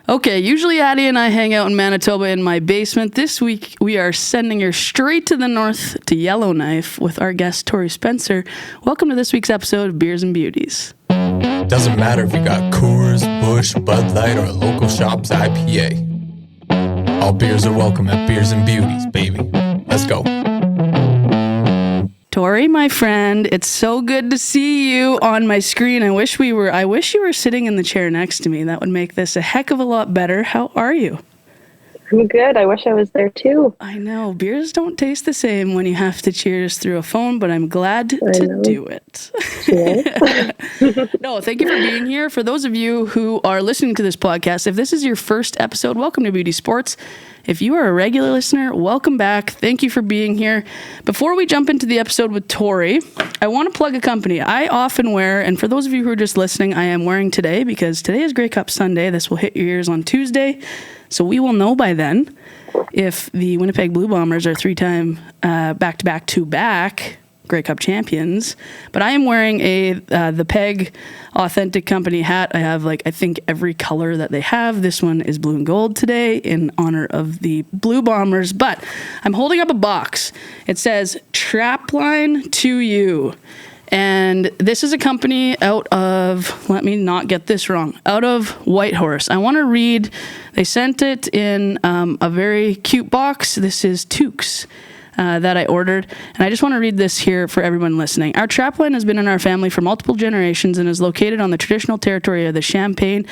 Okay, usually Addie and I hang out in Manitoba in my basement. This week, we are sending her straight to the north to Yellowknife with our guest, Tori Spencer. Welcome to this week's episode of Beers and Beauties. Doesn't matter if you got Coors, Busch, Bud Light, or a local shop's IPA. All beers are welcome at Beers and Beauties, baby. Let's go. Tori, my friend, it's so good to see you on my screen. I wish you were sitting in the chair next to me. That would make this a heck of a lot better. How are you? I'm good. I wish I was there too. I know. Beers don't taste the same when you have to cheers through a phone, but I'm glad to do it. No, thank you for being here. For those of you who are listening to this podcast, if this is your first episode, welcome to Beauties Sports. If you are a regular listener, welcome back. Thank you for being here. Before we jump into the episode with Tori, I want to plug a company I often wear, and for those of you who are just listening, I am wearing today because today is Grey Cup Sunday. This will hit your ears on Tuesday, so we will know by then if the Winnipeg Blue Bombers are three-time back-to-back Grey Cup champions. But I am wearing the Peg Authentic Company hat. I have I think every color that they have. This one is blue and gold today in honor of the Blue Bombers. But I'm holding up a box. It says Trapline to You. And this is a company out of, let me not get this wrong, out of Whitehorse. I want to read, they sent it in a very cute box. This is toques that I ordered. And I just want to read this here for everyone listening. Our trapline has been in our family for multiple generations and is located on the traditional territory of the Champagne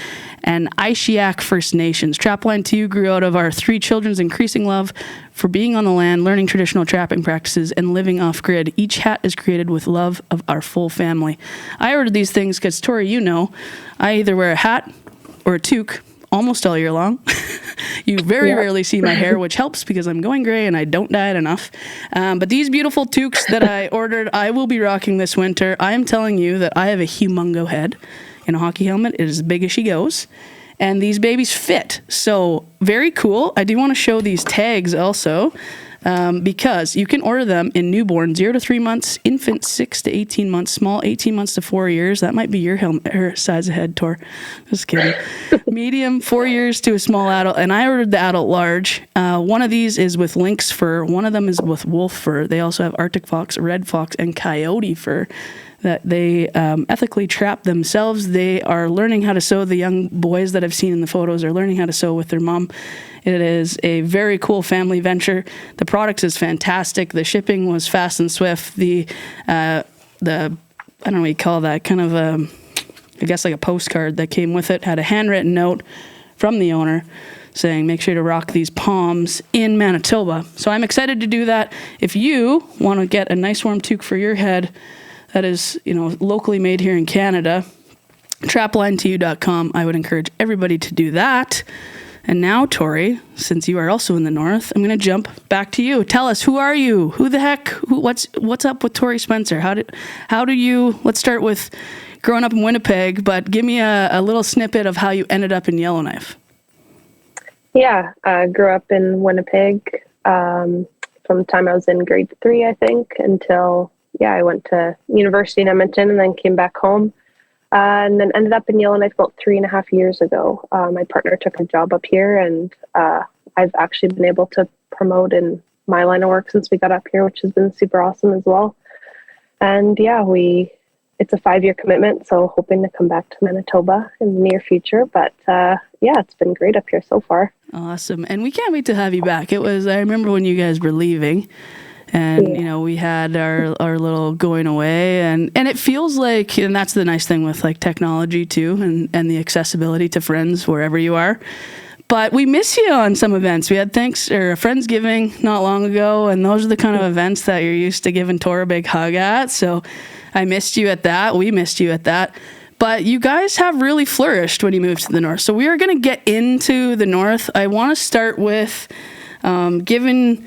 and Aishiak First Nations. Trapline 2 grew out of our three children's increasing love for being on the land, learning traditional trapping practices, and living off-grid. Each hat is created with love of our full family. I ordered these things because, Tori, you know, I either wear a hat or a toque almost all year long. You very rarely see my hair, which helps because I'm going gray and I don't dye it enough. But these beautiful toques that I ordered, I will be rocking this winter. I am telling you that I have a humongo head in a hockey helmet. It is as big as she goes. And these babies fit. So very cool. I do want to show these tags also. Because you can order them in newborn 0 to 3 months, infant 6 to 18 months, small 18 months to 4 years. That might be your size of head, Tor. Just kidding. Medium 4 years to a small adult, and I ordered the adult large. One of these is with lynx fur. One of them is with wolf fur. They also have Arctic fox, red fox, and coyote fur that they ethically trap themselves. They are learning how to sew. The young boys that I've seen in the photos are learning how to sew with their mom. It is a very cool family venture. The product is fantastic. The shipping was fast and swift. The I don't know what you call that, kind of I guess like a postcard that came with it, had a handwritten note from the owner saying, make sure to rock these palms in Manitoba. So I'm excited to do that. If you want to get a nice warm toque for your head that is, locally made here in Canada, trapline2u.com. I would encourage everybody to do that. And now, Tori, since you are also in the north, I'm going to jump back to you. Tell us, who are you? Who the heck? What's up with Tori Spencer? How do you? Let's start with growing up in Winnipeg, but give me a little snippet of how you ended up in Yellowknife. Yeah, I grew up in Winnipeg from the time I was in grade 3, I think, until I went to university in Edmonton and then came back home. And then ended up in Yellowknife about 3.5 years ago. My partner took a job up here, and I've actually been able to promote in my line of work since we got up here, which has been super awesome as well. And it's a 5-year commitment, so hoping to come back to Manitoba in the near future. But it's been great up here so far. Awesome. And we can't wait to have you back. I remember when you guys were leaving. And, we had our little going away and it feels like, and that's the nice thing with technology too, and the accessibility to friends wherever you are. But we miss you on some events. We had a Friendsgiving not long ago, and those are the kind of events that you're used to giving Tor a big hug at. So I missed you at that. We missed you at that. But you guys have really flourished when you moved to the north. So we are going to get into the north. I want to start with giving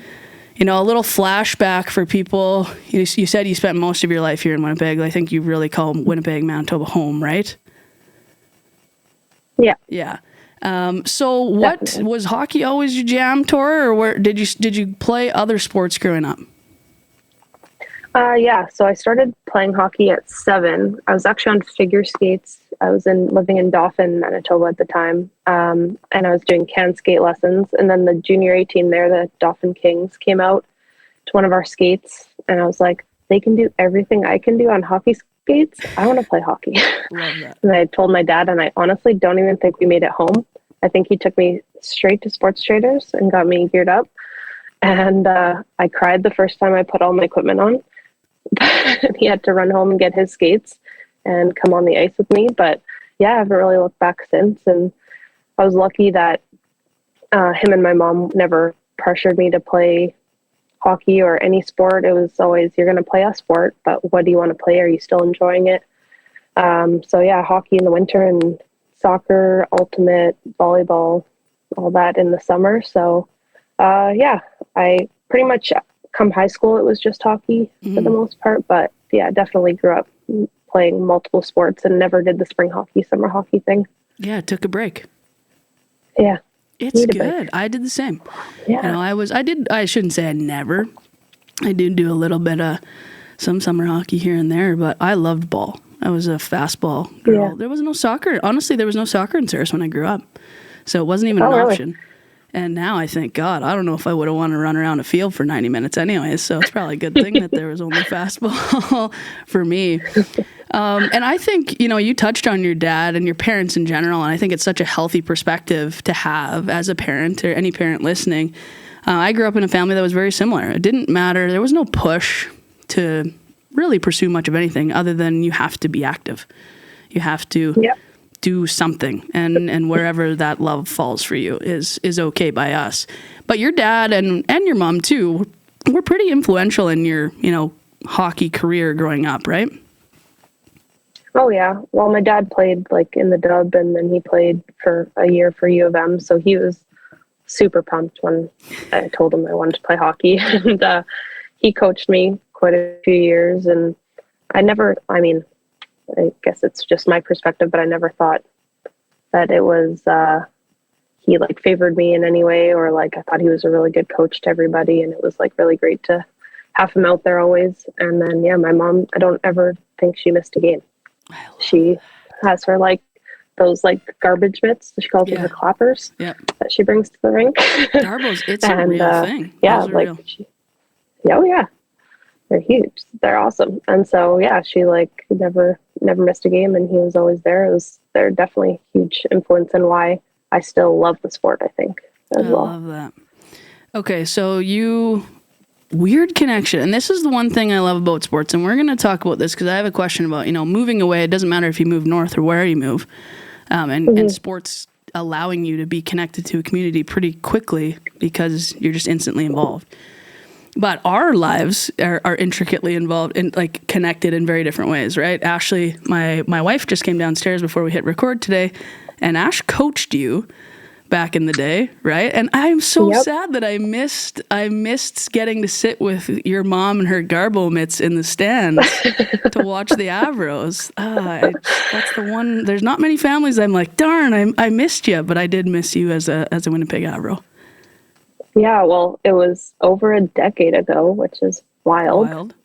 a little flashback for people. You said you spent most of your life here in Winnipeg. I think you really call Winnipeg, Manitoba home, right? Yeah. Yeah. So what was hockey always your jam, Tor, or where did you play other sports growing up? Yeah, so I started playing hockey at 7. I was actually on figure skates. I was living in Dauphin, Manitoba at the time, and I was doing can skate lessons. And then the junior A team there, the Dauphin Kings, came out to one of our skates, and I was like, they can do everything I can do on hockey skates. I want to play hockey. Love that. And I told my dad, and I honestly don't even think we made it home. I think he took me straight to Sports Traders and got me geared up. And I cried the first time I put all my equipment on. He had to run home and get his skates and come on the ice with me. But yeah, I haven't really looked back since. And I was lucky that him and my mom never pressured me to play hockey or any sport. It was always, you're going to play a sport, but what do you want to play? Are you still enjoying it? So yeah, hockey in the winter and soccer, ultimate, volleyball, all that in the summer. So yeah, I pretty much come high school, it was just hockey for the most part. But yeah, definitely grew up playing multiple sports and never did the spring hockey, summer hockey thing. Yeah, took a break. Yeah. It's good. I did the same. Yeah. You know, I shouldn't say I never. I did do a little bit of some summer hockey here and there, but I loved ball. I was a fastball girl. Yeah. There was no soccer. Honestly, there was no soccer in Sarah when I grew up. So it wasn't even an really? option. And now I think, God, I don't know if I would have wanted to run around a field for 90 minutes anyways. So it's probably a good thing that there was only fastball for me. And I think, you know, you touched on your dad and your parents in general. And I think it's such a healthy perspective to have as a parent or any parent listening. I grew up in a family that was very similar. It didn't matter. There was no push to really pursue much of anything other than you have to be active. You have to do something, and wherever that love falls for you is okay by us. But your dad and your mom too were pretty influential in your, you know, hockey career growing up, right? Oh yeah. Well, my dad played like in the Dub, and then he played for a year for U of M. So he was super pumped when I told him I wanted to play hockey. And he coached me quite a few years. And I guess it's just my perspective, but I never thought that it was, he like favored me in any way, or like I thought he was a really good coach to everybody. And it was like really great to have him out there always. And then, yeah, my mom, I don't ever think she missed a game. She has her like those like garbage mitts. She calls them her clappers that she brings to the rink. Darbo's, it's a real thing. Yeah, like oh yeah. They're huge. They're awesome. And so, yeah, she like never missed a game, and he was always there. They're definitely a huge influence in why I still love the sport, I think, as well. I love that. Okay, so weird connection. And this is the one thing I love about sports. And we're going to talk about this because I have a question about, you know, moving away. It doesn't matter if you move north or where you move. And sports allowing you to be connected to a community pretty quickly because you're just instantly involved. But our lives are intricately involved and like connected in very different ways, right? Ashley, my wife just came downstairs before we hit record today, and Ash coached you back in the day, right? And I'm so sad that I missed getting to sit with your mom and her garbo mitts in the stands to watch the Avros. That's the one. There's not many families I'm like, darn, I missed you, but I did miss you as a Winnipeg Avro. Yeah, well, it was over a decade ago, which is wild.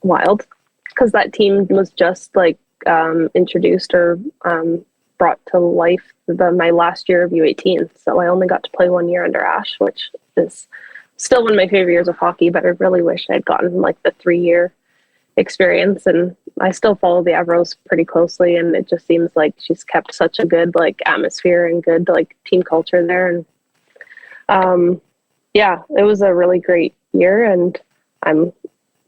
Wild. Because that team was just like introduced or brought to life my last year of U18. So I only got to play 1 year under Ash, which is still one of my favorite years of hockey, but I really wish I'd gotten like the 3-year experience. And I still follow the Avros pretty closely, and it just seems like she's kept such a good like atmosphere and good like team culture there. And yeah, it was a really great year, and I'm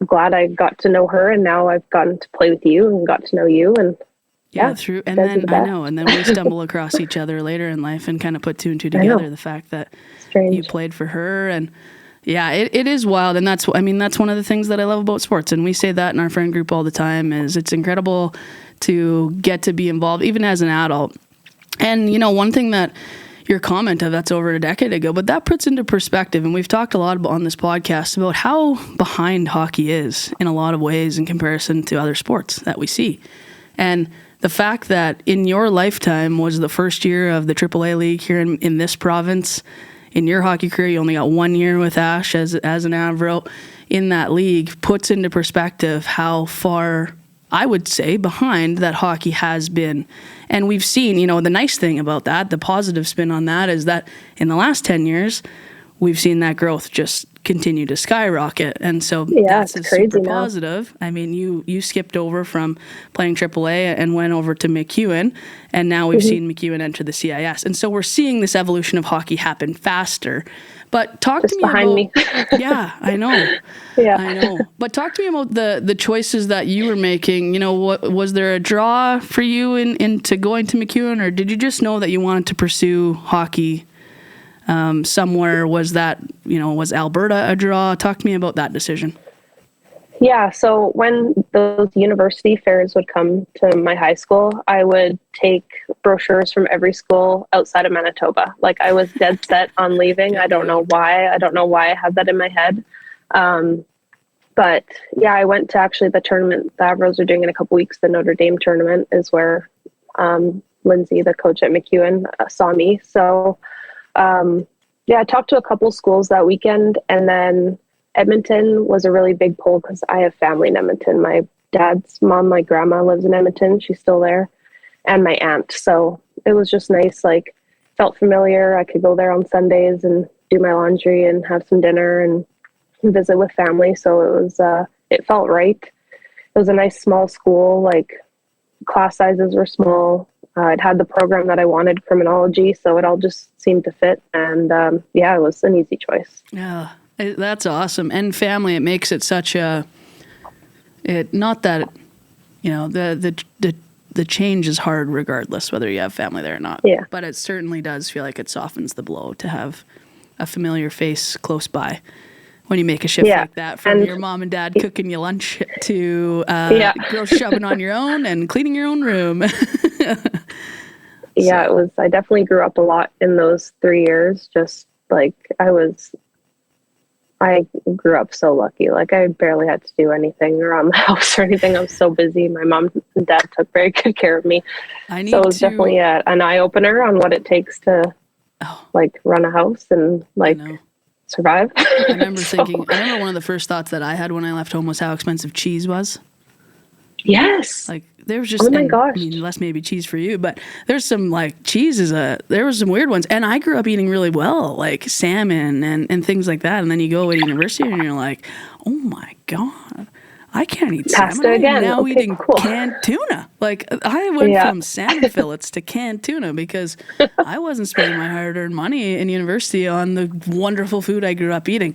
glad I got to know her, and now I've gotten to play with you and got to know you. And and then we stumble across each other later in life and kind of put two and two together. The fact that you played for her, and it is wild. And that's one of the things that I love about sports. And we say that in our friend group all the time, is it's incredible to get to be involved even as an adult. And, you know, one thing that your comment of that's over a decade ago, but that puts into perspective. And we've talked a lot about on this podcast about how behind hockey is in a lot of ways in comparison to other sports that we see. And the fact that in your lifetime was the first year of the AAA league here in this province. In your hockey career, you only got 1 year with Ash as an Avro. in that league puts into perspective how far, I would say, behind that hockey has been. And we've seen, you know, the nice thing about that, the positive spin on that is that in the last 10 years, we've seen that growth just continue to skyrocket. And so that's a super positive. I mean, you skipped over from playing AAA and went over to MacEwan, and now we've seen MacEwan enter the CIS. And so we're seeing this evolution of hockey happen faster. But talk just to me behind about me. Yeah, I know. Yeah. I know. But talk to me about the choices that you were making. You know, what was there a draw for you into going to MacEwan, or did you just know that you wanted to pursue hockey somewhere? Was that, you know, was Alberta a draw? Talk to me about that decision. Yeah, so when those university fairs would come to my high school, I would take brochures from every school outside of Manitoba. Like, I was dead set on leaving. I don't know why. I don't know why I had that in my head. But yeah, I went to actually the tournament the Avros are doing in a couple weeks. The Notre Dame tournament is where Lindsay, the coach at MacEwan, saw me. So yeah, I talked to a couple schools that weekend, and then Edmonton was a really big pull because I have family in Edmonton. My dad's mom, my grandma, lives in Edmonton. She's still there. And my aunt. So it was just nice. Like, felt familiar. I could go there on Sundays and do my laundry and have some dinner and visit with family. So it was, it felt right. It was a nice small school. Like, class sizes were small. It had the program that I wanted, criminology. So it all just seemed to fit. And yeah, it was an easy choice. Yeah. That's awesome. And family, it makes it such a, not that, you know, the change is hard regardless whether you have family there or not. Yeah. But it certainly does feel like it softens the blow to have a familiar face close by when you make a shift like that, from your mom and dad cooking you lunch to grocery shopping on your own and cleaning your own room. Yeah, it was, I definitely grew up a lot in those 3 years. Just like, I grew up so lucky. Like, I barely had to do anything around the house or anything. I was so busy. My mom and dad took very good care of me. So it was definitely an eye-opener on what it takes to like run a house and like survive. I remember thinking, I remember one of the first thoughts that I had when I left home was how expensive cheese was. Yes. Like, there was just, oh my gosh. I mean, less maybe cheese for you, but there's some, like, there was some weird ones. And I grew up eating really well, like salmon and things like that. And then you go to university and you're like, oh my God, I can't eat Pasta salmon. again. I'm now Okay, eating cool. canned tuna. Like, I went from salmon fillets to canned tuna because I wasn't spending my hard-earned money in university on the wonderful food I grew up eating.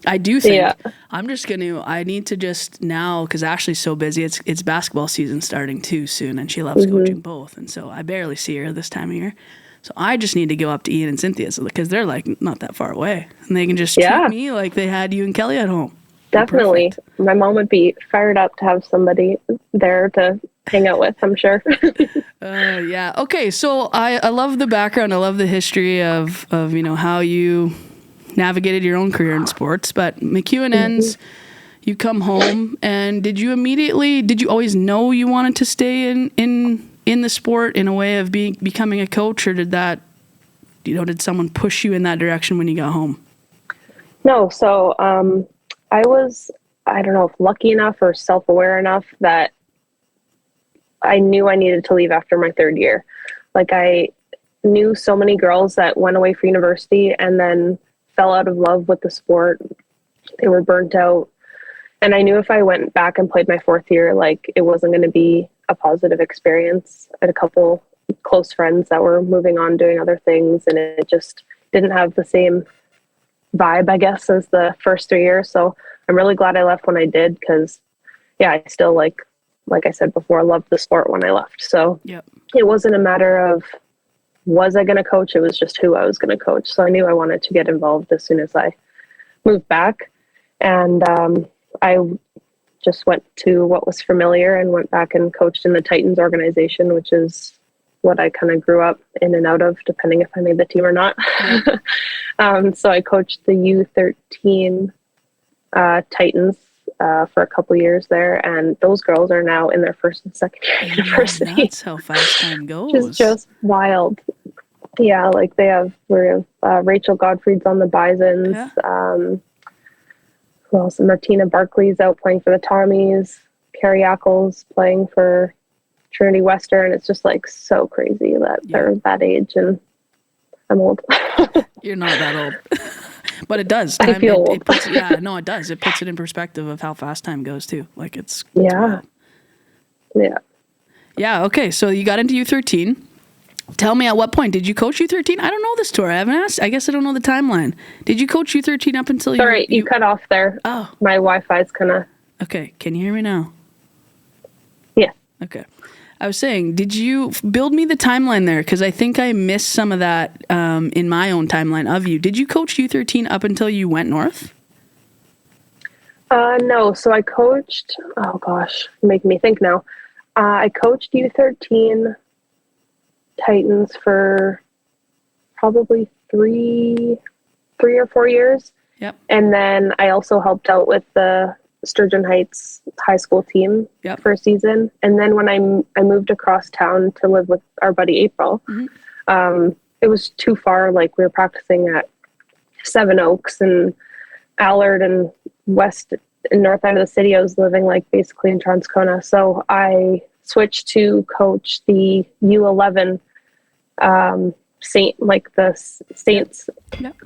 I do think I need to just now, because Ashley's so busy, it's basketball season starting too soon, and she loves coaching both. And so I barely see her this time of year. So I just need to go up to Ian and Cynthia's because they're like not that far away. And they can just treat me like they had you and Kelly at home. Definitely. My mom would be fired up to have somebody there to hang out with, I'm sure. Yeah. Okay. So I love the background. I love the history of, you know, how you navigated your own career in sports, but MacEwan ends, you come home, and did you always know you wanted to stay in the sport in a way of becoming a coach, or did someone push you in that direction when you got home? No. So, I was, I don't know if lucky enough or self-aware enough that I knew I needed to leave after my third year. Like, I knew so many girls that went away for university and then fell out of love with the sport. They were burnt out. And I knew if I went back and played my fourth year, like, it wasn't going to be a positive experience. I had a couple close friends that were moving on, doing other things, and it just didn't have the same vibe, I guess, as the first 3 years. So I'm really glad I left when I did, because I still like I said before, loved the sport when I left. So it wasn't a matter of was I going to coach, it was just who I was going to coach. So I knew I wanted to get involved as soon as I moved back. And I just went to what was familiar and went back and coached in the Titans organization, which is what I kind of grew up in and out of, depending if I made the team or not. So I coached the U13 Titans for a couple years there, and those girls are now in their first and second year at university. That's how fast time goes. It's just wild. Yeah, like we have Rachel Godfrey's on the Bisons. who else? Martina Barkley's out playing for the Tommies. Carrie Ackles playing for Trinity Western. It's just like so crazy that they're that age, and I'm old. You're not that old. But it does. I feel old. It puts, it does. It puts it in perspective of how fast time goes too. Like it's yeah. Wild. Yeah. Okay. So you got into U13. Tell me, at what point did you coach U13? I don't know this tour. I haven't asked. I guess I don't know the timeline. Did you coach U13 up until you? Sorry, you cut off there. Oh, my Wi-Fi's kind of. Okay. Can you hear me now? Yeah. Okay. I was saying, did you build me the timeline there? Because I think I missed some of that in my own timeline of you. Did you coach U13 up until you went north? No. So I coached, oh gosh, making me think now. I coached U13 Titans for probably three or 4 years. Yep. And then I also helped out with the Sturgeon Heights high school team for a season. And then when I moved across town to live with our buddy April, it was too far. Like we were practicing at Seven Oaks and Allard and west and north end of the city. I was living like basically in Transcona. So I switched to coach the U11 Saints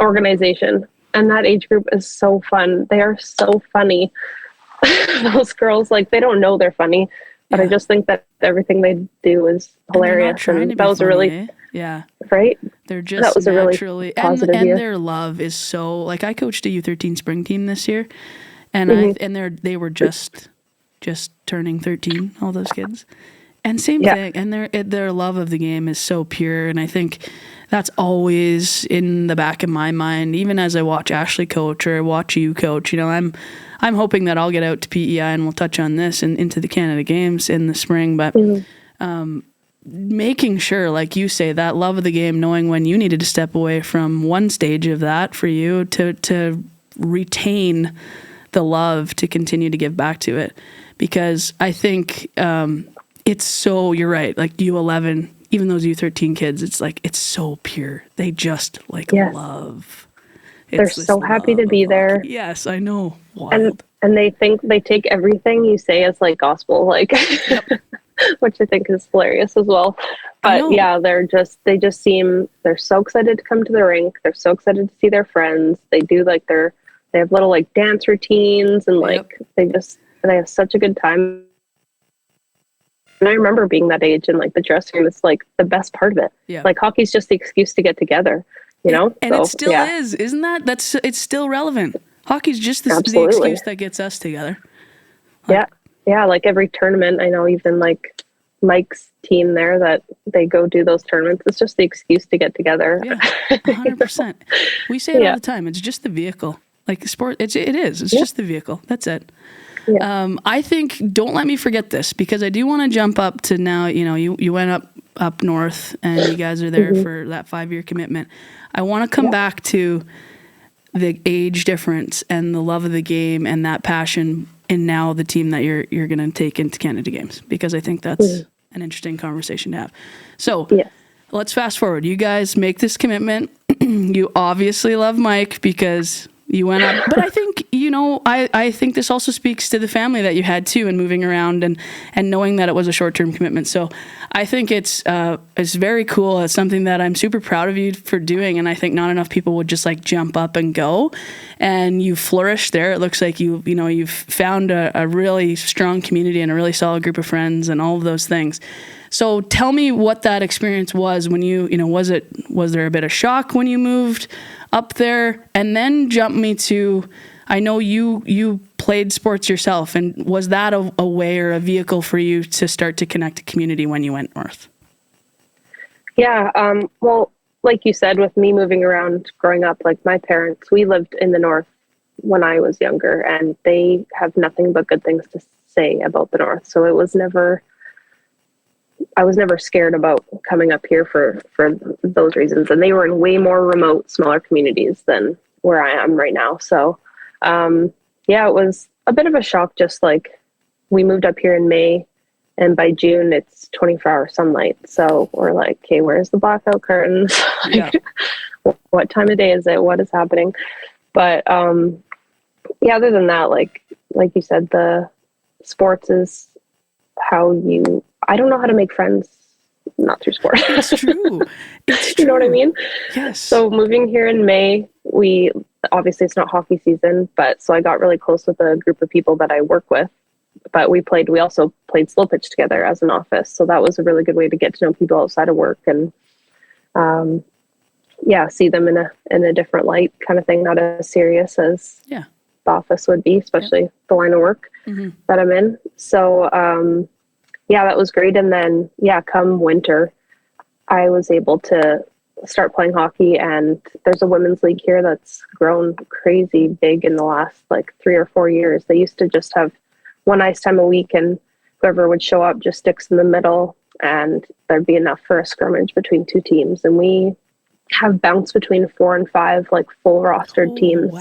organization. And that age group is so fun. They are so funny. Those girls, like, they don't know they're funny, but I just think that everything they do is hilarious. And that was funny, right? They're just that was naturally, a really positive and year. their love is so, like, I coached a U13 spring team this year, and they were just turning 13, all those kids. And same thing, and their love of the game is so pure, and I think that's always in the back of my mind, even as I watch Ashley coach or watch you coach. You know, I'm hoping that I'll get out to PEI, and we'll touch on this and into the Canada Games in the spring, but making sure, like you say, that love of the game, knowing when you needed to step away from one stage of that for you to retain the love to continue to give back to it, because I think it's so, you're right, like U11, even those U13 kids, it's like, it's so pure. They just love. They're so happy to be there. Yes, I know. Wild. And they think they take everything you say as like gospel, like, which I think is hilarious as well. But yeah, they're so excited to come to the rink. They're so excited to see their friends. They do like they have little like dance routines and like they have such a good time. And I remember being that age and like the dressing room is like the best part of it. Yeah. Like hockey's just the excuse to get together, you know? And it still is, isn't that? It's still relevant. Hockey's just the excuse that gets us together. Like, yeah. Like every tournament, I know even like Mike's team there that they go do those tournaments. It's just the excuse to get together. Yeah, 100%. We say it all the time. It's just the vehicle. Like sport, it is. It's just the vehicle. That's it. Yeah. I think, don't let me forget this, because I do want to jump up to now, you know, you went up north and you guys are there for that 5-year commitment. I want to come back to the age difference and the love of the game and that passion, and now the team that you're going to take into Canada Games, because I think that's an interesting conversation to have. So let's fast forward. You guys make this commitment. You obviously love Mike because you went up, but I think, you know, I think this also speaks to the family that you had too, and moving around and knowing that it was a short-term commitment. So I think it's very cool. It's something that I'm super proud of you for doing. And I think not enough people would just like jump up and go, and you flourished there. It looks like you've found a really strong community and a really solid group of friends and all of those things. So tell me what that experience was when was there a bit of shock when you moved up there? And then jump me to, I know you played sports yourself, and was that a way or a vehicle for you to start to connect to community when you went north? Yeah. Well, like you said, with me moving around growing up, like my parents, we lived in the north when I was younger, and they have nothing but good things to say about the north. So I was never scared about coming up here for those reasons. And they were in way more remote, smaller communities than where I am right now. So, it was a bit of a shock. Just like we moved up here in May, and by June it's 24-hour sunlight. So we're like, okay, where's the blackout curtains? What time of day is it? What is happening? But, yeah, other than that, like you said, the sports is I don't know how to make friends not through sport. It's true. It's true. You know what I mean? Yes. So moving here in May, obviously it's not hockey season, but so I got really close with a group of people that I work with. But we also played slow pitch together as an office. So that was a really good way to get to know people outside of work and, see them in a different light kind of thing, not as serious as the office would be, especially the line of work that I'm in. So, that was great. And then, come winter, I was able to start playing hockey, and there's a women's league here that's grown crazy big in the last like 3 or 4 years. They used to just have one ice time a week, and whoever would show up just sticks in the middle, and there'd be enough for a scrimmage between two teams. And we have bounced between 4 and 5 like full rostered teams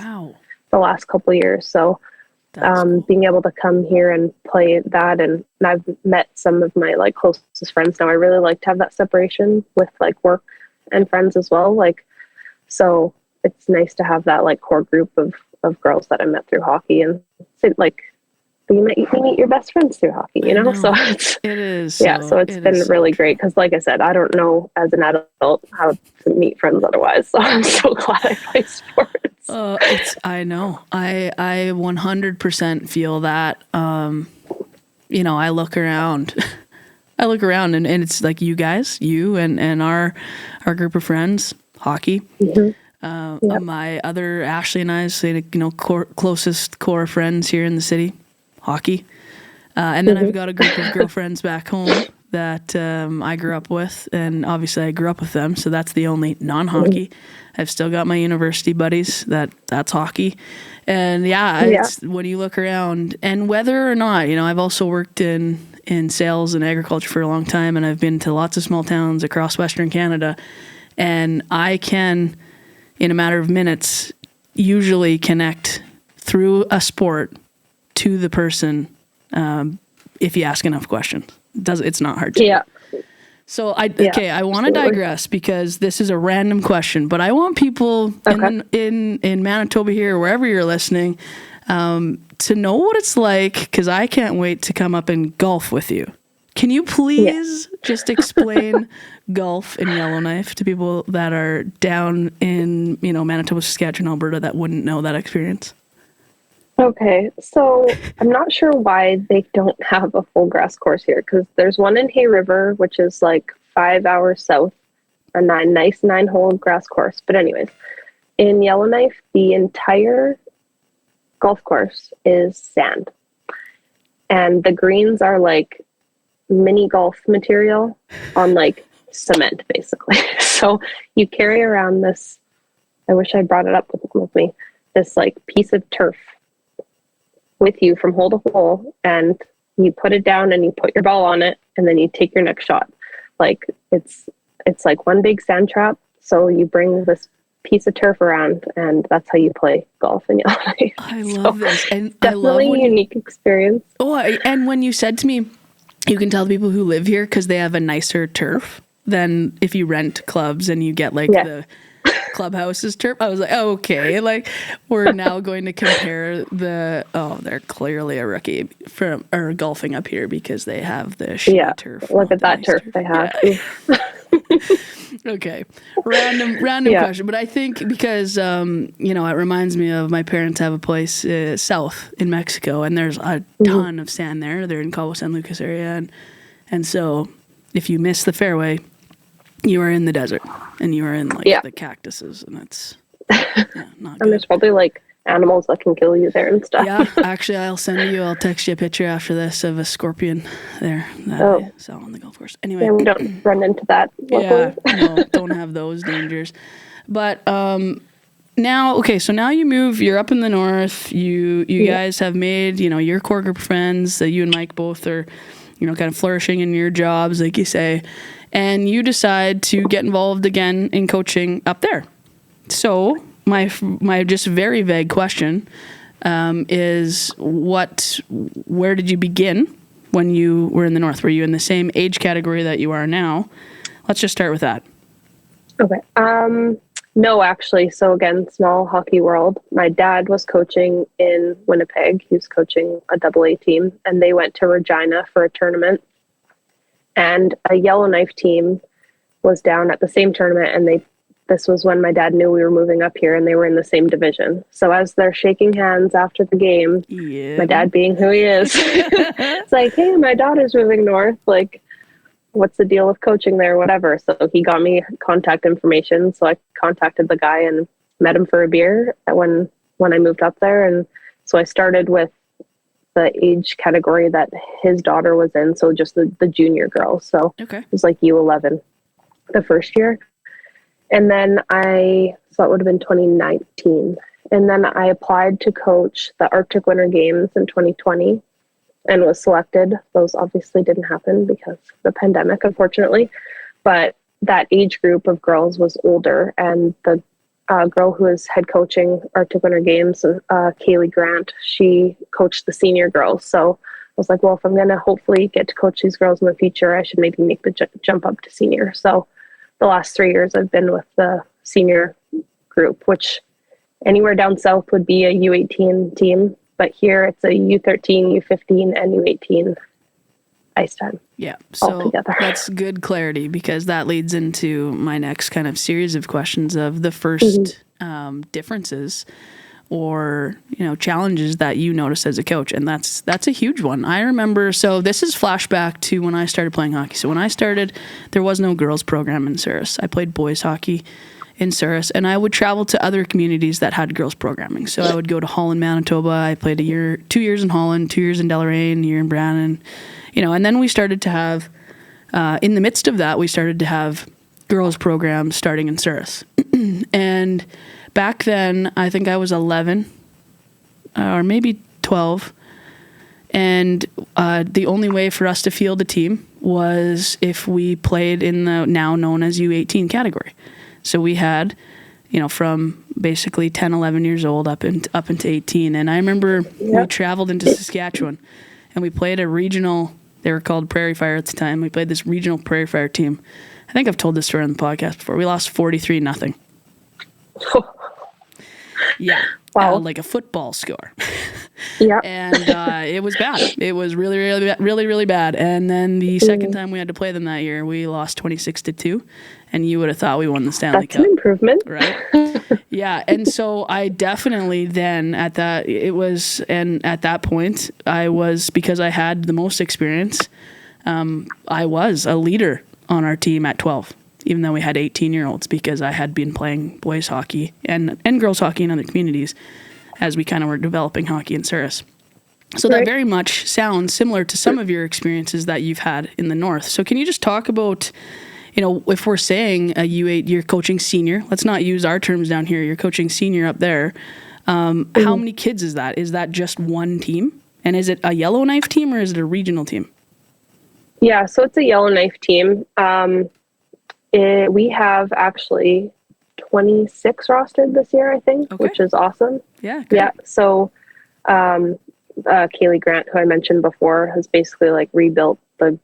the last couple of years. So cool. Being able to come here and play that, and I've met some of my like closest friends now. I really like to have that separation with like work and friends as well. Like, so it's nice to have that like core group of girls that I met through hockey, and like you meet your best friends through hockey, you know? So it is. So it's been really great because, like I said, I don't know as an adult how to meet friends otherwise. So I'm so glad I play sports. I know. I 100% feel that. I look around. And it's like you guys, you and our group of friends, hockey. My other Ashley and I say, closest core friends here in the city, hockey. And then I've got a group of girlfriends back home that I grew up with, and obviously I grew up with them, so that's the only non-hockey. I've still got my university buddies that's hockey. And it's when you look around, and whether or not, I've also worked in sales and agriculture for a long time, and I've been to lots of small towns across Western Canada, and I can, in a matter of minutes, usually connect through a sport to the person if you ask enough questions. It's not hard to do. So I want to digress because this is a random question, but I want people in Manitoba here, or wherever you're listening, to know what it's like, because I can't wait to come up and golf with you. Can you please just explain golf in Yellowknife to people that are down in Manitoba, Saskatchewan, Alberta that wouldn't know that experience? Okay, so I'm not sure why they don't have a full grass course here, because there's one in Hay River, which is like 5 hours south, a nice 9-hole grass course. But anyways, in Yellowknife, the entire golf course is sand. And the greens are like mini golf material on like cement, basically. So you carry around this, I wish I brought it up with me, this like piece of turf with you from hole to hole, and you put it down and you put your ball on it, and then you take your next shot. Like it's like one big sand trap. So you bring this piece of turf around, and that's how you play golf in Yellowknife. I love this, and definitely a unique experience. And when you said to me, you can tell the people who live here because they have a nicer turf than if you rent clubs and you get like the clubhouse's turf. I was like, okay, like we're now going to compare they're clearly a rookie or golfing up here because they have the shitty turf. Look at that turf they have. Okay, random question, but I think because it reminds me of my parents have a place south in Mexico, and there's a ton of sand there. They're in Cabo San Lucas area, and so if you miss the fairway, you are in the desert, and you are in the cactuses, and it's not good. And there's probably like animals that can kill you there and stuff. Yeah, actually, I'll text you a picture after this of a scorpion there that I saw on the golf course. Anyway, we don't run into that. Yeah, no, don't have those dangers. But now you move. You're up in the north. You guys have made your core group of friends that you and Mike both are kind of flourishing in your jobs, like you say. And you decide to get involved again in coaching up there. So my just very vague question is where did you begin when you were in the north? Were you in the same age category that you are now? Let's just start with that. Okay. No, actually. So again, small hockey world. My dad was coaching in Winnipeg. He was coaching a AA team, and they went to Regina for a tournament. And a Yellowknife team was down at the same tournament, and this was when my dad knew we were moving up here, and they were in the same division. So as they're shaking hands after the game, my dad being who he is, it's like, hey, my daughter's moving north. Like, what's the deal with coaching there, whatever. So he got me contact information. So I contacted the guy and met him for a beer when I moved up there. And so I started with the age category that his daughter was in. So just the junior girls. So it was like U11 the first year. And then so it would have been 2019. And then I applied to coach the Arctic Winter Games in 2020. And was selected. Those obviously didn't happen because of the pandemic, unfortunately. But that age group of girls was older, and the girl who was head coaching Arctic Winter Games, Kaylee Grant, she coached the senior girls. So I was like, well, if I'm going to hopefully get to coach these girls in the future, I should maybe make the jump up to senior. So the last 3 years I've been with the senior group, which anywhere down south would be a U18 team. But here it's a U13, U15, and U18 ice time. Yeah, so that's good clarity, because that leads into my next kind of series of questions of the first differences or, challenges that you notice as a coach. And that's a huge one. I remember, so this is flashback to when I started playing hockey. So when I started, there was no girls program in Souris. I played boys hockey in Souris, and I would travel to other communities that had girls programming. So I would go to Holland, Manitoba. I played 2 years in Holland, 2 years in Deloraine, a year in Brannan, and then we started to have, in the midst of that, we started to have girls programs starting in Souris. And back then, I think I was 11 or maybe 12. And the only way for us to field a team was if we played in the now known as U18 category. So we had, from basically 10, 11 years old up into 18. And I remember we traveled into Saskatchewan, and we played a regional, they were called Prairie Fire at the time. We played this regional Prairie Fire team. I think I've told this story on the podcast before. We lost 43-0. Yeah. Wow. Like a football score. Yeah. And it was bad. It was really, really, really, really bad. And then the second time we had to play them that year, we lost 26-2. And you would have thought we won the Stanley Cup. That's an improvement. Right? Yeah. And so I definitely then at that point, I was, because I had the most experience, I was a leader on our team at 12. Even though we had 18-year-olds, because I had been playing boys hockey and girls hockey in other communities as we kind of were developing hockey in Souris. So that very much sounds similar to some of your experiences that you've had in the north. So can you just talk about, if we're saying a U8, you're coaching senior, let's not use our terms down here, you're coaching senior up there. How many kids is that? Is that just one team? And is it a Yellowknife team or is it a regional team? Yeah, so it's a Yellowknife team. We have actually 26 rostered this year, I think, which is awesome. Yeah. Great. Yeah. So, Kaylee Grant, who I mentioned before, has basically like rebuilt the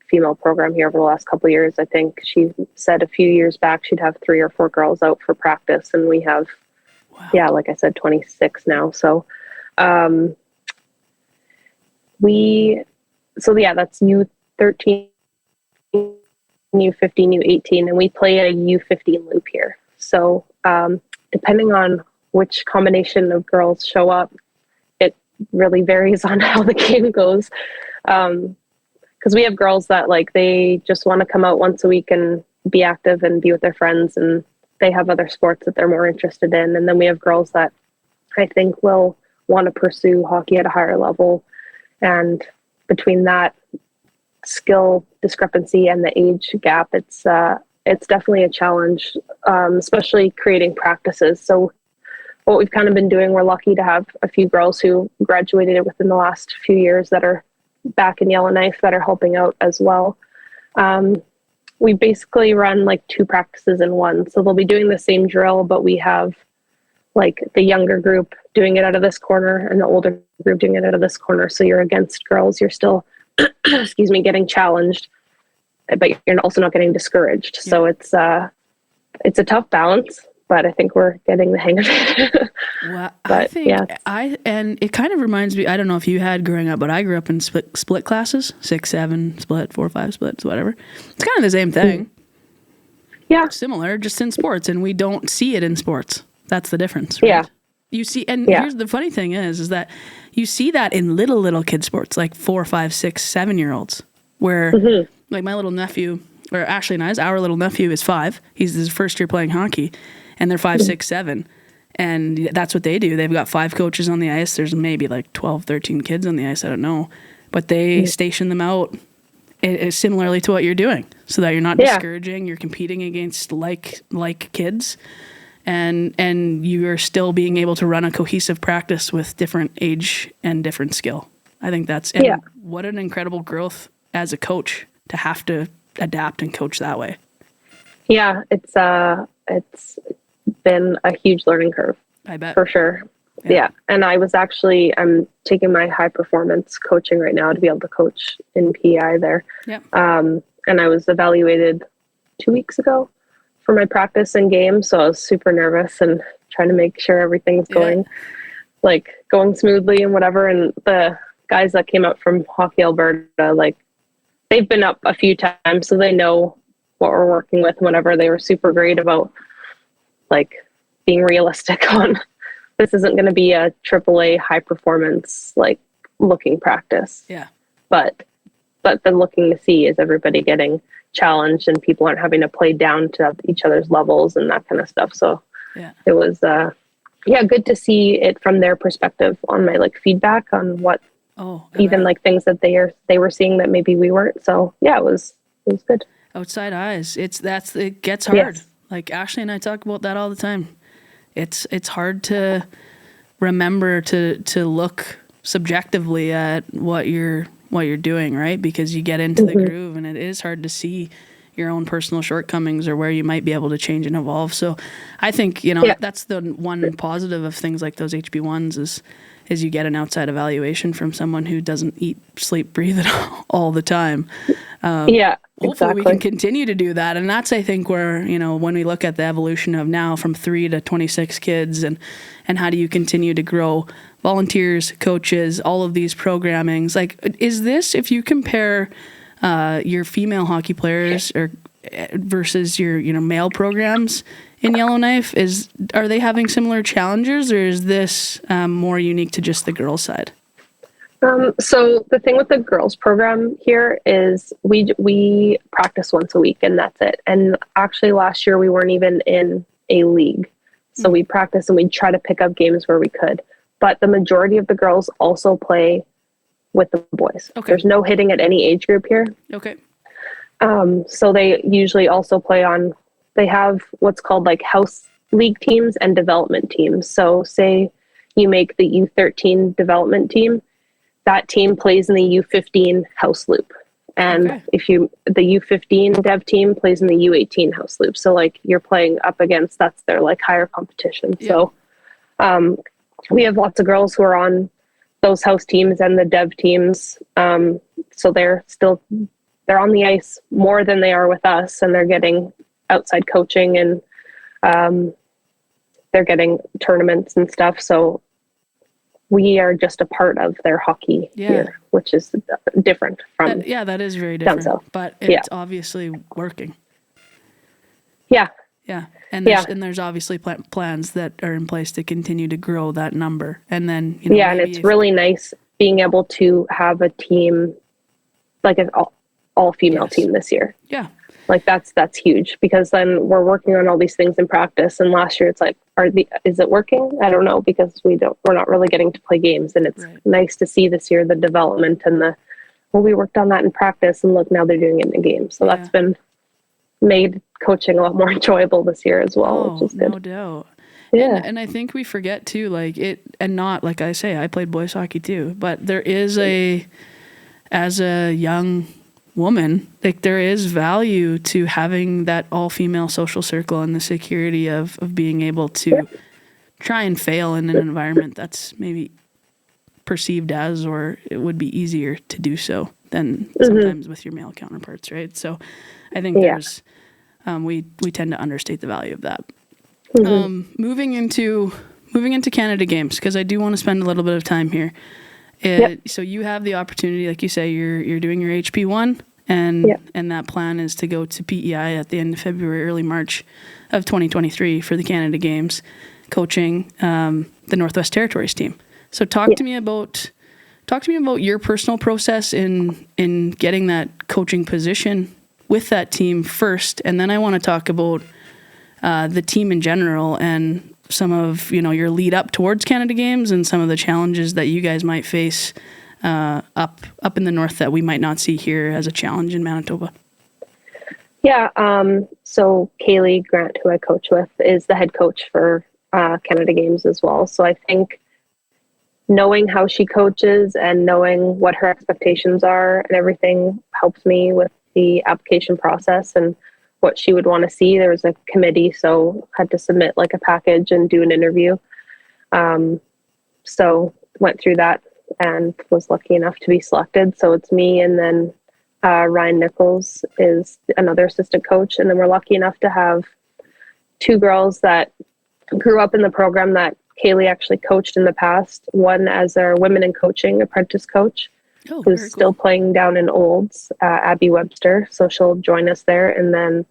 female program here over the last couple of years. I think she said a few years back she'd have 3 or 4 girls out for practice, and we have, like I said, 26 now. So, that's U13. U15, U18, and we play at a U15 loop here. So depending on which combination of girls show up, it really varies on how the game goes. Because we have girls that they just want to come out once a week and be active and be with their friends, and they have other sports that they're more interested in. And then we have girls that I think will want to pursue hockey at a higher level. And between that skill discrepancy and the age gap, it's definitely a challenge, especially creating practices. So what we've kind of been doing, we're lucky to have a few girls who graduated within the last few years that are back in Yellowknife that are helping out as well. We basically run 2 practices in one. So they'll be doing the same drill, but we have the younger group doing it out of this corner and the older group doing it out of this corner. So you're against girls. You're still getting challenged, but you're also not getting discouraged. So it's a tough balance, but I think we're getting the hang of it. Well, But, I think yeah. and it kind of reminds me, I don't know if you had growing up, but I grew up in split classes, 6, 7 split, 4, 5 splits, whatever. It's kind of the same thing. Yeah. Similar, just in sports, and we don't see it in sports. That's the difference, right? Yeah. You see, and Yeah. here's the funny thing is that you see that in little kid sports, like 4, 5, 6, 7-year-olds, where like my little nephew, or Ashley and I's, our little nephew is 5. He's his first year playing hockey, and they're 5, 6, 7. And that's what they do. They've got 5 coaches on the ice. There's maybe like 12, 13 kids on the ice. I don't know. But they station them out similarly to what you're doing so that you're not discouraging. You're competing against like kids. And you are still being able to run a cohesive practice with different age and different skill. I think that's what an incredible growth as a coach to have to adapt and coach that way. Yeah, it's been a huge learning curve. I bet. For sure. Yeah. And I'm taking my high performance coaching right now to be able to coach in PEI there. Yeah. And I was evaluated 2 weeks ago for my practice and game. So I was super nervous and trying to make sure everything's going smoothly and whatever. And the guys that came up from Hockey Alberta, like they've been up a few times, so they know what we're working with. Whenever they were super great about like being realistic on this isn't going to be a AAA high performance like looking practice. Yeah. But the looking to see is everybody getting challenged and people aren't having to play down to each other's levels and that kind of stuff. So it was good to see it from their perspective on my like feedback on what like things that they were seeing that maybe we weren't. So yeah, it was good. Outside eyes. It gets hard. Yes. Like Ashley and I talk about that all the time. It's hard to remember to look subjectively at what you're doing, right? Because you get into the groove and it is hard to see your own personal shortcomings or where you might be able to change and evolve. So I think, that's the one positive of things like those HB1s is you get an outside evaluation from someone who doesn't eat, sleep, breathe it all the time. Hopefully we can continue to do that. And that's, I think, where, when we look at the evolution of now from 3 to 26 kids and how do you continue to grow volunteers, coaches, all of these programmings, like, is this, if you compare your female hockey players or versus your, male programs in Yellowknife, are they having similar challenges or is this more unique to just the girls' side? So the thing with the girls program here is we practice once a week and that's it. And actually last year we weren't even in a league. So we practice and we'd try to pick up games where we could. But the majority of the girls also play with the boys. Okay. There's no hitting at any age group here. Okay. So they usually also they have what's called like house league teams and development teams. So say you make the U13 development team, that team plays in the U15 house loop. And the U15 dev team plays in the U18 house loop. So like you're playing up against, that's their like higher competition. Yeah. So we have lots of girls who are on those house teams and the dev teams. So they're on the ice more than they are with us and they're getting outside coaching and they're getting tournaments and stuff. So we are just a part of their hockey here, which is different from that is very different, but it's obviously working. Yeah. And there's obviously plans that are in place to continue to grow that number. And then, and it's really nice being able to have a team, like an all female team this year. Yeah. Like that's huge because then we're working on all these things in practice. And last year it's like, is it working? I don't know, because we're not really getting to play games. And it's nice to see this year the development and we worked on that in practice and look, now they're doing it in the game. So that's been made coaching a lot more enjoyable this year as well, which is good. No doubt. Yeah. And I think we forget too, like and not like I say, I played boys hockey too, but there is as a young woman, like there is value to having that all-female social circle and the security of being able to try and fail in an environment that's maybe perceived as, or it would be easier to do so than sometimes with your male counterparts, right? So I think there's we tend to understate the value of that. Moving into Canada Games, because I do want to spend a little bit of time here. So you have the opportunity, like you say, you're doing your HP1, and that plan is to go to PEI at the end of February, early March of 2023 for the Canada Games, coaching the Northwest Territories team. So talk to me about your personal process in getting that coaching position with that team first, and then I want to talk about the team in general and some of your lead up towards Canada Games and some of the challenges that you guys might face up in the north that we might not see here as a challenge in Manitoba. Yeah. So Kaylee Grant, who I coach with, is the head coach for Canada Games as well. So I think knowing how she coaches and knowing what her expectations are and everything helps me with the application process and what she would want to see. There was a committee, so had to submit like a package and do an interview. So went through that and was lucky enough to be selected. So it's me, and then Ryan Nichols is another assistant coach. And then we're lucky enough to have two girls that grew up in the program that Kaylee actually coached in the past. One as our women in coaching apprentice coach, who's still playing down in Olds, Abby Webster. So she'll join us there. And then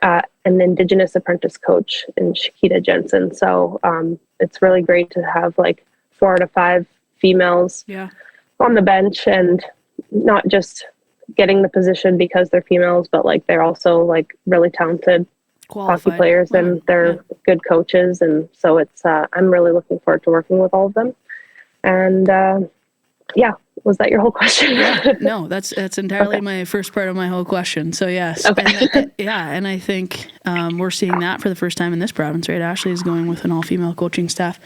an Indigenous apprentice coach in Shakita Jensen. So it's really great to have like 4 out of 5 females on the bench, and not just getting the position because they're females, but like they're also like really talented hockey players and they're good coaches. And so it's I'm really looking forward to working with all of them. And was that your whole question? No, that's entirely my first part of my whole question. So yes. Okay. And I think we're seeing that for the first time in this province, right? Ashley is going with an all-female coaching staff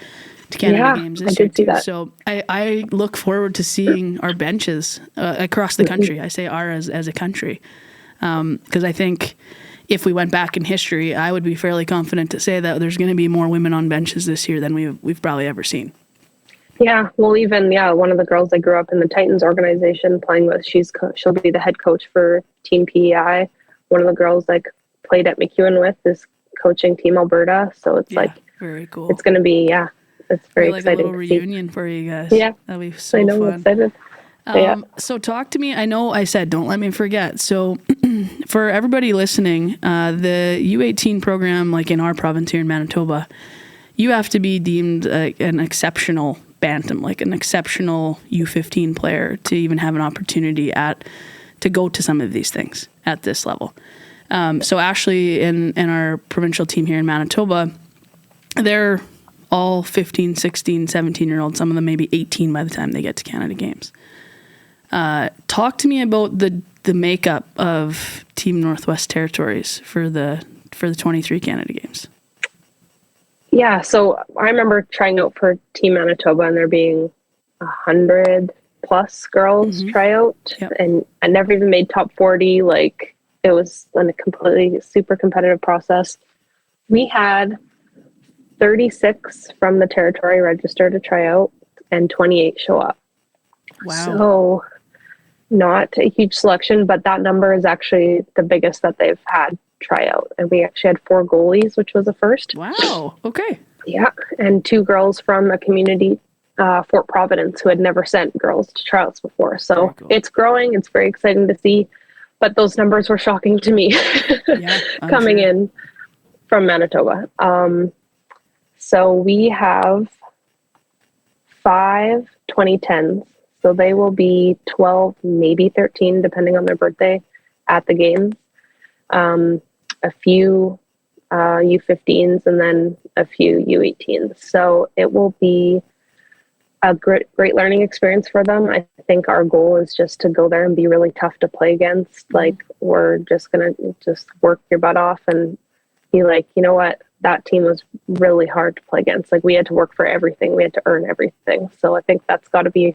to Canada Games this year too. That. So I look forward to seeing our benches across the country. I say our as a country, because I think if we went back in history, I would be fairly confident to say that there's going to be more women on benches this year than we've probably ever seen. Yeah, well, even one of the girls I grew up in the Titans organization playing with, she'll be the head coach for Team PEI. One of the girls like played at McEwen with is coaching Team Alberta. So it's very cool. It's going to be it's very like exciting. A little reunion for you guys. Yeah, that'll be so fun. I'm excited. So talk to me. I know I said don't let me forget. So for everybody listening, the U18 program, like in our province here in Manitoba, you have to be deemed an exceptional bantam, like an exceptional U15 player to even have an opportunity to go to some of these things at this level. So Ashley and our provincial team here in Manitoba, they're all 15, 16, 17-year-olds, some of them maybe 18 by the time they get to Canada Games. Talk to me about the makeup of Team Northwest Territories for the 23 Canada Games. Yeah, so I remember trying out for Team Manitoba and there being 100 plus girls try out, and I never even made top 40. Like, it was a completely super competitive process. We had 36 from the territory register to try out and 28 show up. Wow. So not a huge selection, but that number is actually the biggest that they've had try out. And we actually had 4 goalies, which was a first. Wow. Okay. Yeah. And 2 girls from a community, Fort Providence, who had never sent girls to tryouts before. So cool. It's growing. It's very exciting to see. But those numbers were shocking to me coming in from Manitoba. So we have 5 2010s. So they will be 12, maybe 13, depending on their birthday at the games. A few U15s and then a few U18s. So it will be a great learning experience for them. I think our goal is just to go there and be really tough to play against. Like, we're just going to just work your butt off and be like, you know what, that team was really hard to play against. Like, we had to work for everything. We had to earn everything. So I think that's got to be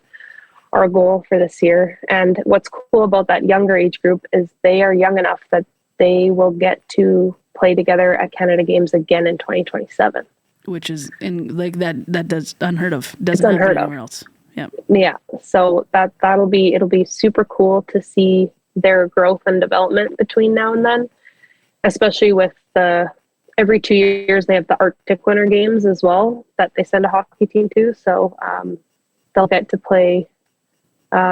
our goal for this year. And what's cool about that younger age group is they are young enough that they will get to play together at Canada Games again in 2027. Which is that does unheard of. Doesn't happen anywhere else. Yeah. Yeah. So it'll be super cool to see their growth and development between now and then, especially with the every 2 years they have the Arctic Winter Games as well that they send a hockey team to. So they'll get to play.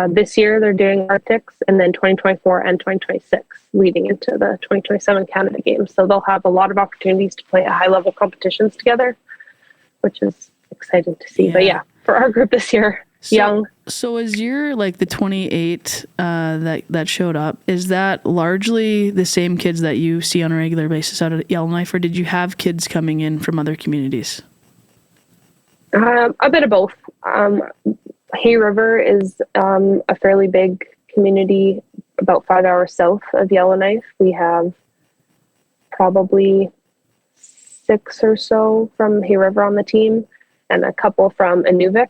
This year they're doing Arctics, and then 2024 and 2026 leading into the 2027 Canada Games. So they'll have a lot of opportunities to play at high level competitions together, which is exciting to see. But yeah, for our group this year, young. So is your, like, the 28 that showed up, is that largely the same kids that you see on a regular basis out at Yellowknife, or did you have kids coming in from other communities? A bit of both. Hay River is a fairly big community about 5 hours south of Yellowknife. We have probably 6 or so from Hay River on the team, and a couple from Inuvik,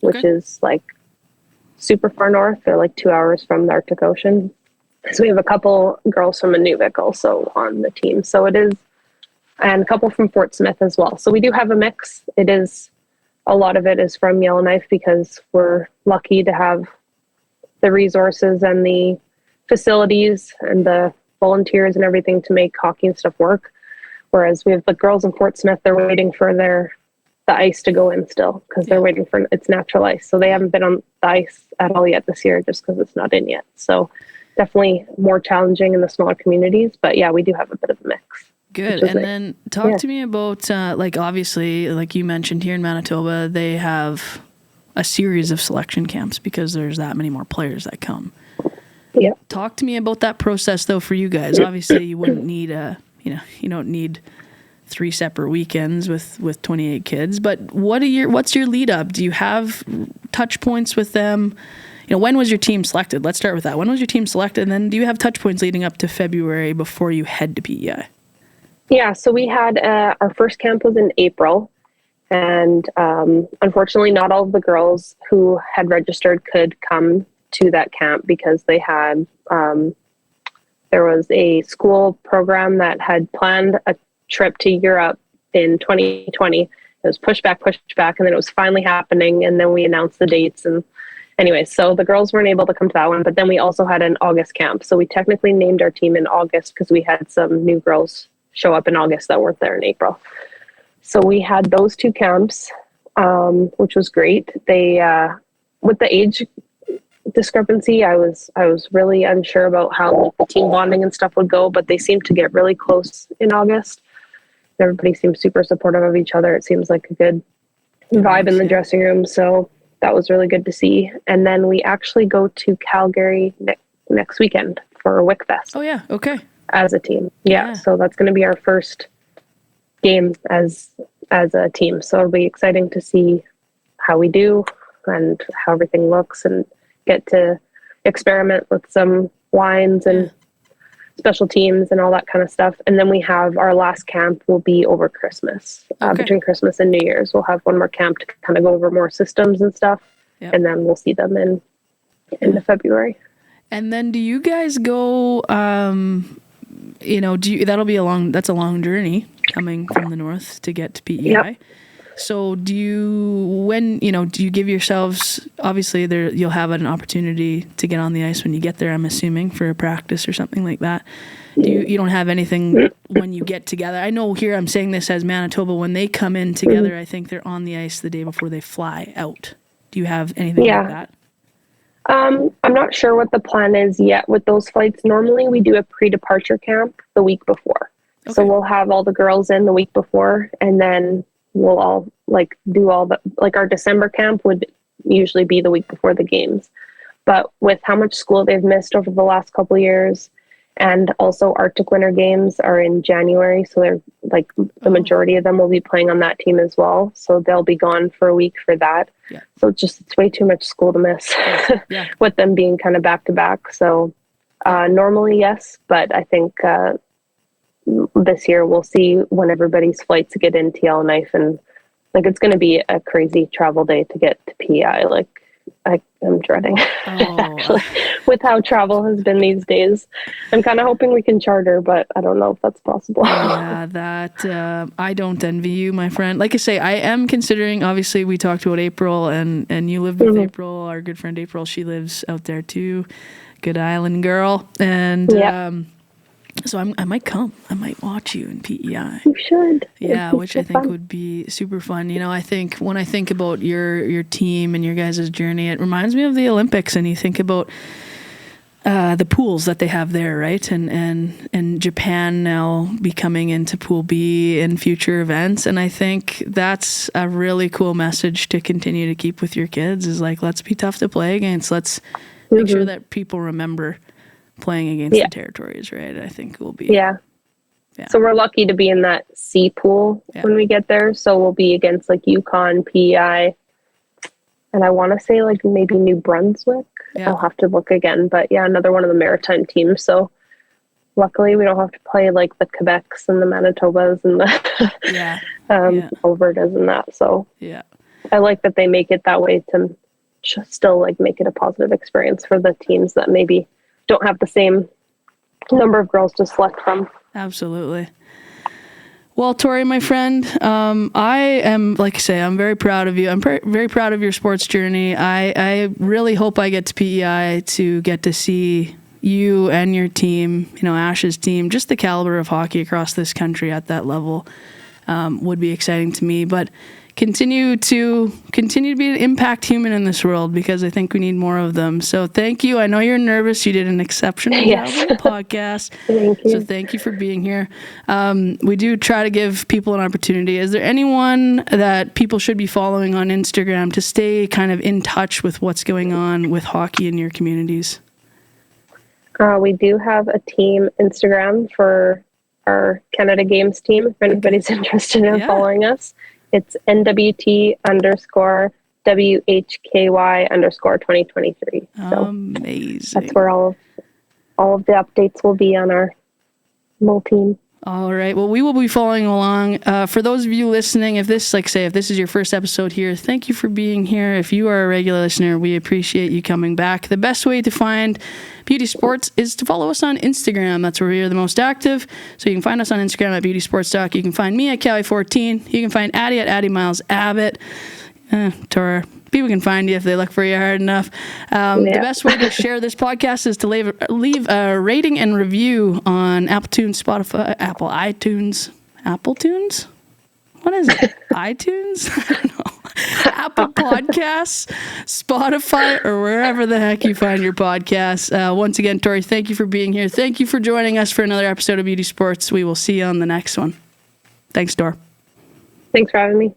which is like super far north. They're like 2 hours from the Arctic Ocean. So we have a couple girls from Inuvik also on the team. So it is, and a couple from Fort Smith as well. So we do have a mix. It is, a lot of it is from Yellowknife because we're lucky to have the resources and the facilities and the volunteers and everything to make hockey and stuff work. Whereas we have the girls in Fort Smith, they're waiting for the ice to go in still because they're waiting for its natural ice. So they haven't been on the ice at all yet this year just because it's not in yet. So definitely more challenging in the smaller communities. But yeah, we do have a bit of a mix. Good. And then talk to me about, like, obviously, like you mentioned here in Manitoba, they have a series of selection camps because there's that many more players that come. Yeah. Talk to me about that process, though, for you guys. Obviously, you wouldn't need you don't need 3 separate weekends with 28 kids, but what's your lead up? Do you have touch points with them? When was your team selected? Let's start with that. When was your team selected? And then do you have touch points leading up to February before you head to PEI? Yeah, so we had our first camp was in April, and unfortunately not all of the girls who had registered could come to that camp because they had there was a school program that had planned a trip to Europe in 2020. It was pushed back, and then it was finally happening, and then we announced the dates. And anyway, so the girls weren't able to come to that one, but then we also had an August camp. So we technically named our team in August because we had some new girls show up in August that weren't there in April. So we had those 2 camps, which was great. They, with the age discrepancy, I was really unsure about how the team bonding and stuff would go, but they seemed to get really close in August. Everybody seemed super supportive of each other. It seems like a good vibe in the dressing room. So that was really good to see. And then we actually go to Calgary next weekend for WickFest. Oh yeah. Okay. As a team. Yeah. So that's going to be our first game as a team. So it'll be exciting to see how we do and how everything looks and get to experiment with some wines and special teams and all that kind of stuff. And then we have our last camp will be over Christmas. Between Christmas and New Year's, we'll have one more camp to kind of go over more systems and stuff. Yep. And then we'll see them in February. And then do you guys go, that's a long journey coming from the north to get to PEI. Yep. So do you give yourselves, obviously you'll have an opportunity to get on the ice when you get there, I'm assuming, for a practice or something like that. You don't have anything when you get together. I know here I'm saying this as Manitoba, when they come in together, I think they're on the ice the day before they fly out. Do you have anything like that? I'm not sure what the plan is yet with those flights. Normally we do a pre-departure camp the week before. Okay. So we'll have all the girls in the week before, and then we'll all do all the, our December camp would usually be the week before the games. But with how much school they've missed over the last couple of years, and also Arctic Winter Games are in January, so they're the majority of them will be playing on that team as well. So they'll be gone for a week for that. Yeah. So it's way too much school to miss with them being kind of back to back. So normally, yes, but I think this year we'll see when everybody's flights get into Yellowknife, and it's going to be a crazy travel day to get to PEI. I'm dreading actually with how travel has been these days. I'm kind of hoping we can charter, but I don't know if that's possible. Yeah, that I don't envy you, my friend. Like I say, I am considering, obviously we talked about April and you live with April, our good friend April. She lives out there too. Good island girl. And So I might come. I might watch you in PEI. You should. Yeah, which so I think fun. would be super fun. You know, I think when I think about your team and your guys' journey, it reminds me of the Olympics, and you think about the pools that they have there, right? And Japan now becoming into Pool B in future events. And I think that's a really cool message to continue to keep with your kids is like, let's be tough to play against. Let's make sure that people remember playing against the territories, right? I think will be. Yeah. So we're lucky to be in that C pool when we get there. So we'll be against like Yukon, PEI, and I want to say like maybe New Brunswick. Yeah. I'll have to look again, but yeah, another one of the maritime teams. So luckily we don't have to play like the Quebecs and the Manitobas and the Albertas and that. So I like that they make it that way to still like make it a positive experience for the teams that maybe don't have the same number of girls to select from. Absolutely. Well, Tori, my friend, I am, like I say, I'm very proud of you. I'm very proud of your sports journey. I really hope I get to PEI to get to see you and your team, you know, Ash's team, just the caliber of hockey across this country at that level would be exciting to me. But continue to be an impact human in this world because I think we need more of them. So thank you. I know you're nervous. You did an exceptional job on the podcast. Thank you. So thank you for being here. We do try to give people an opportunity. Is there anyone that people should be following on Instagram to stay kind of in touch with what's going on with hockey in your communities? We do have a team Instagram for our Canada Games team. If anybody's interested in following us. It's NWT_WHKY_2023. So amazing. That's where all of the updates will be on our little team. All right. Well, we will be following along. For those of you listening, if this is your first episode here, thank you for being here. If you are a regular listener, we appreciate you coming back. The best way to find Beauty Sports is to follow us on Instagram. That's where we are the most active. So you can find us on Instagram at Beauty Sports Doc. You can find me at Cowie14. You can find Addie at Addie Miles Abbott. Tora. People can find you if they look for you hard enough. The best way to share this podcast is to leave a rating and review on Apple Tunes, Spotify, iTunes. What is it? iTunes? I don't know. Apple Podcasts, Spotify, or wherever the heck you find your podcasts. Once again, Tori, thank you for being here. Thank you for joining us for another episode of Beauty Sports. We will see you on the next one. Thanks, Tor. Thanks for having me.